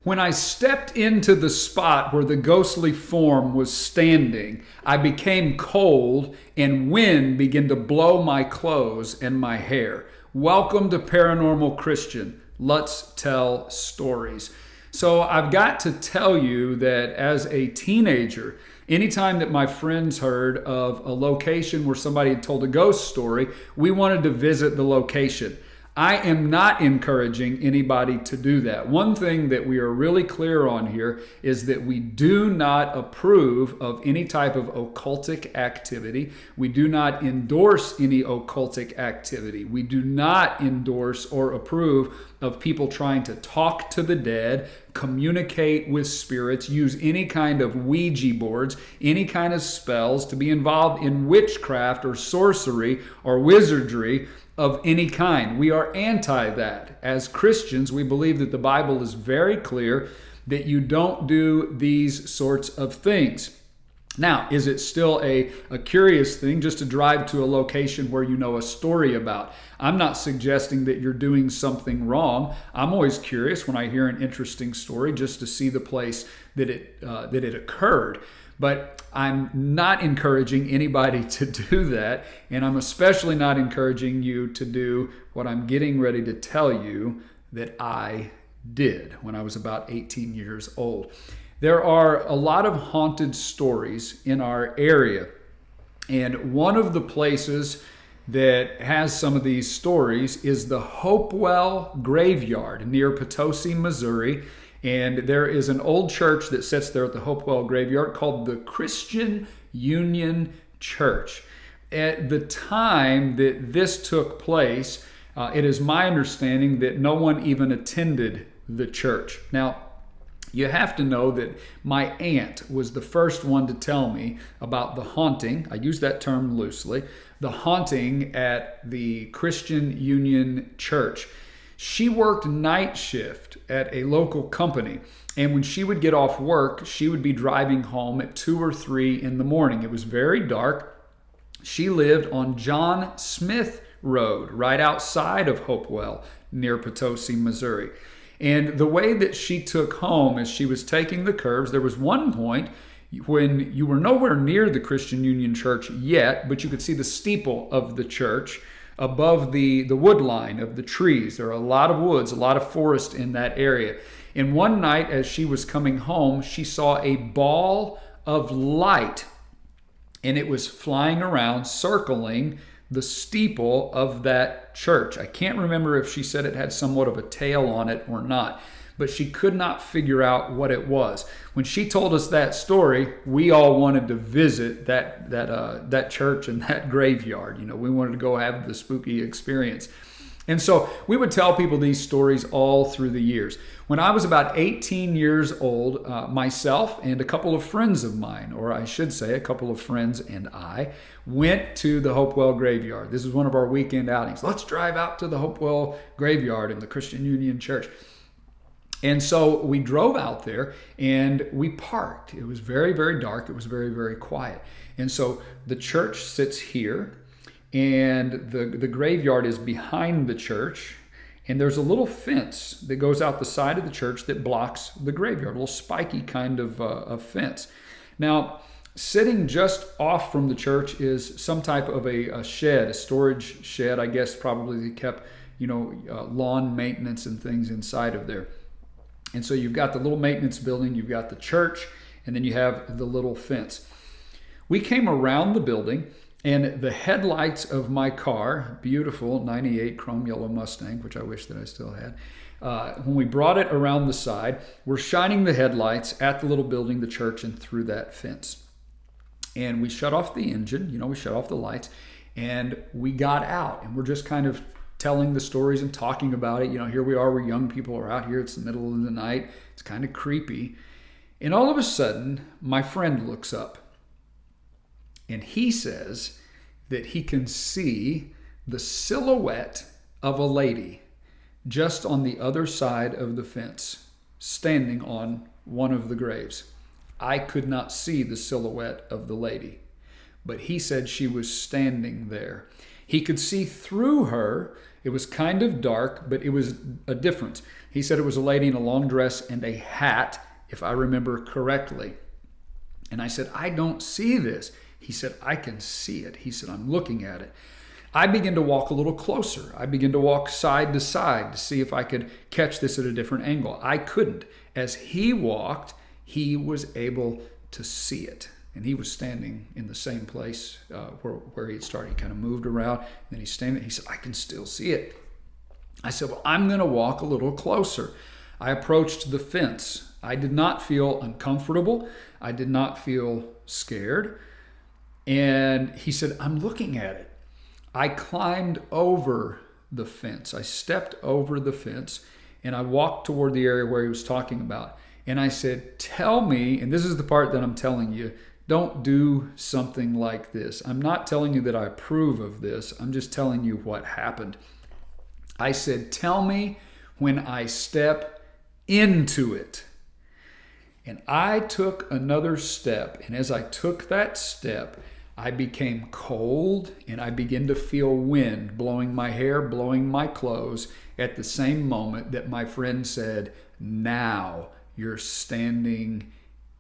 When I stepped into the spot where the ghostly form was standing, I became cold and wind began to blow my clothes and my hair. Welcome to Paranormal Christian. Let's tell stories. So I've got to tell you that as a teenager, anytime that my friends heard of a location where somebody had told a ghost story, we wanted to visit the location. I am not encouraging anybody to do that. One thing that we are really clear on here is that we do not approve of any type of occultic activity. We do not endorse any occultic activity. We do not endorse or approve of people trying to talk to the dead, communicate with spirits, use any kind of Ouija boards, any kind of spells, to be involved in witchcraft or sorcery or wizardry of any kind. We are anti that. As Christians, we believe that the Bible is very clear that you don't do these sorts of things. Now, is it still a curious thing just to drive to a location where you know a story about? I'm not suggesting that you're doing something wrong. I'm always curious when I hear an interesting story just to see the place that it occurred. But I'm not encouraging anybody to do that, and I'm especially not encouraging you to do what I'm getting ready to tell you that I did when I was about 18 years old. There are a lot of haunted stories in our area, and one of the places that has some of these stories is the Hopewell Graveyard near Potosi, Missouri. And there is an old church that sits there at the Hopewell Graveyard called the Christian Union Church. At the time that this took place, it is my understanding that no one even attended the church. Now, you have to know that my aunt was the first one to tell me about the haunting. I use that term loosely. The haunting at the Christian Union Church. She worked night shift at a local company, and when she would get off work, she would be driving home at 2 or 3 in the morning. It was very dark. She lived on John Smith Road, right outside of Hopewell, near Potosi, Missouri. And the way that she took home as she was taking the curves, there was one point when you were nowhere near the Christian Union Church yet, but you could see the steeple of the church above the wood line of the trees. There are a lot of woods, a lot of forest in that area. And one night as she was coming home, she saw a ball of light, and it was flying around, circling the steeple of that church. I can't remember if she said it had somewhat of a tail on it or not, but she could not figure out what it was. When she told us that story, we all wanted to visit that church and that graveyard. You know, we wanted to go have the spooky experience. And so we would tell people these stories all through the years. When I was about 18 years old, myself and a couple of friends of mine, or I should say a couple of friends and I, went to the Hopewell Graveyard. This was one of our weekend outings. Let's drive out to the Hopewell Graveyard in the Christian Union Church. And so we drove out there and we parked. It was very, very dark. It was very, very quiet. And so the church sits here, and the graveyard is behind the church. And there's a little fence that goes out the side of the church that blocks the graveyard, a little spiky kind of fence. Now, sitting just off from the church is some type of a shed, a storage shed, I guess probably they kept, lawn maintenance and things inside of there. And so you've got the little maintenance building, you've got the church, and then you have the little fence. We came around the building, and the headlights of my car, beautiful 98 chrome yellow Mustang, which I wish that I still had, when we brought it around the side, we're shining the headlights at the little building, the church, and through that fence. And we shut off the engine, we shut off the lights, and we got out, and we're just kind of telling the stories and talking about it. Here we are, we're young people, are out here, it's the middle of the night, it's kind of creepy. And all of a sudden, my friend looks up, and he says that he can see the silhouette of a lady just on the other side of the fence, standing on one of the graves. I could not see the silhouette of the lady, but he said she was standing there. He could see through her. It was kind of dark, but it was a difference. He said it was a lady in a long dress and a hat, if I remember correctly. And I said, I don't see this. He said, I can see it. He said, I'm looking at it. I began to walk a little closer. I began to walk side to side to see if I could catch this at a different angle. I couldn't. As he walked, he was able to see it. And he was standing in the same place where he had started. He kind of moved around. And then he's standing. He said, I can still see it. I said, well, I'm going to walk a little closer. I approached the fence. I did not feel uncomfortable. I did not feel scared. And he said, I'm looking at it. I climbed over the fence. I stepped over the fence and I walked toward the area where he was talking about. And I said, tell me, and this is the part that I'm telling you, don't do something like this. I'm not telling you that I approve of this. I'm just telling you what happened. I said, tell me when I step into it. And I took another step. And as I took that step, I became cold and I began to feel wind blowing my hair, blowing my clothes at the same moment that my friend said, now you're standing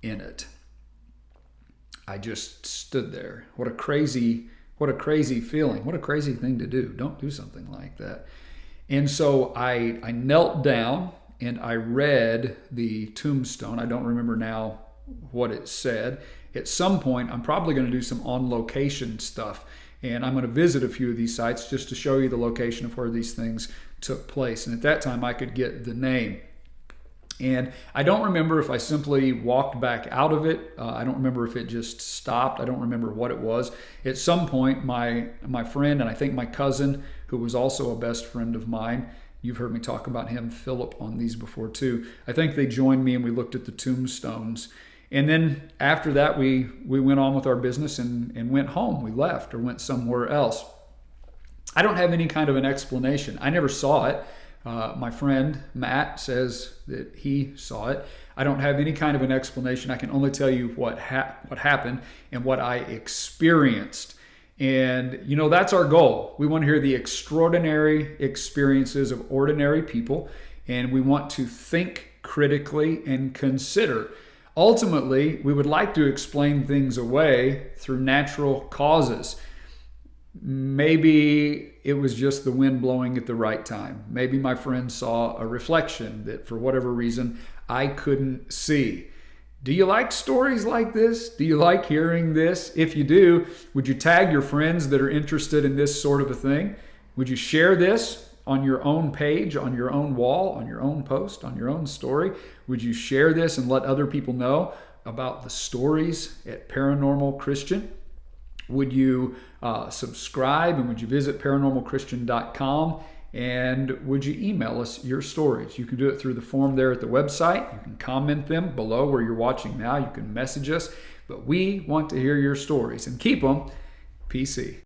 in it. I just stood there. What a crazy feeling. What a crazy thing to do. Don't do something like that. And so I knelt down and I read the tombstone. I don't remember now what it said. At some point, I'm probably going to do some on-location stuff, and I'm going to visit a few of these sites just to show you the location of where these things took place. And at that time, I could get the name. And I don't remember if I simply walked back out of it. I don't remember if it just stopped. I don't remember what it was. At some point, my friend, and I think my cousin, who was also a best friend of mine, you've heard me talk about him, Philip, on these before too. I think they joined me and we looked at the tombstones. And then after that, we went on with our business and went home. We left or went somewhere else. I don't have any kind of an explanation. I never saw it. My friend, Matt, says that he saw it. I don't have any kind of an explanation. I can only tell you what happened and what I experienced. And, that's our goal. We want to hear the extraordinary experiences of ordinary people, and we want to think critically and consider. Ultimately, we would like to explain things away through natural causes. Maybe it was just the wind blowing at the right time. Maybe my friend saw a reflection that for whatever reason I couldn't see. Do you like stories like this? Do you like hearing this? If you do, would you tag your friends that are interested in this sort of a thing? Would you share this on your own page, on your own wall, on your own post, on your own story? Would you share this and let other people know about the stories at Paranormal Christian? Would you subscribe, and would you visit paranormalchristian.com? And would you email us your stories? You can do it through the form there at the website. You can comment them below where you're watching now. You can message us. But we want to hear your stories, and keep them PC.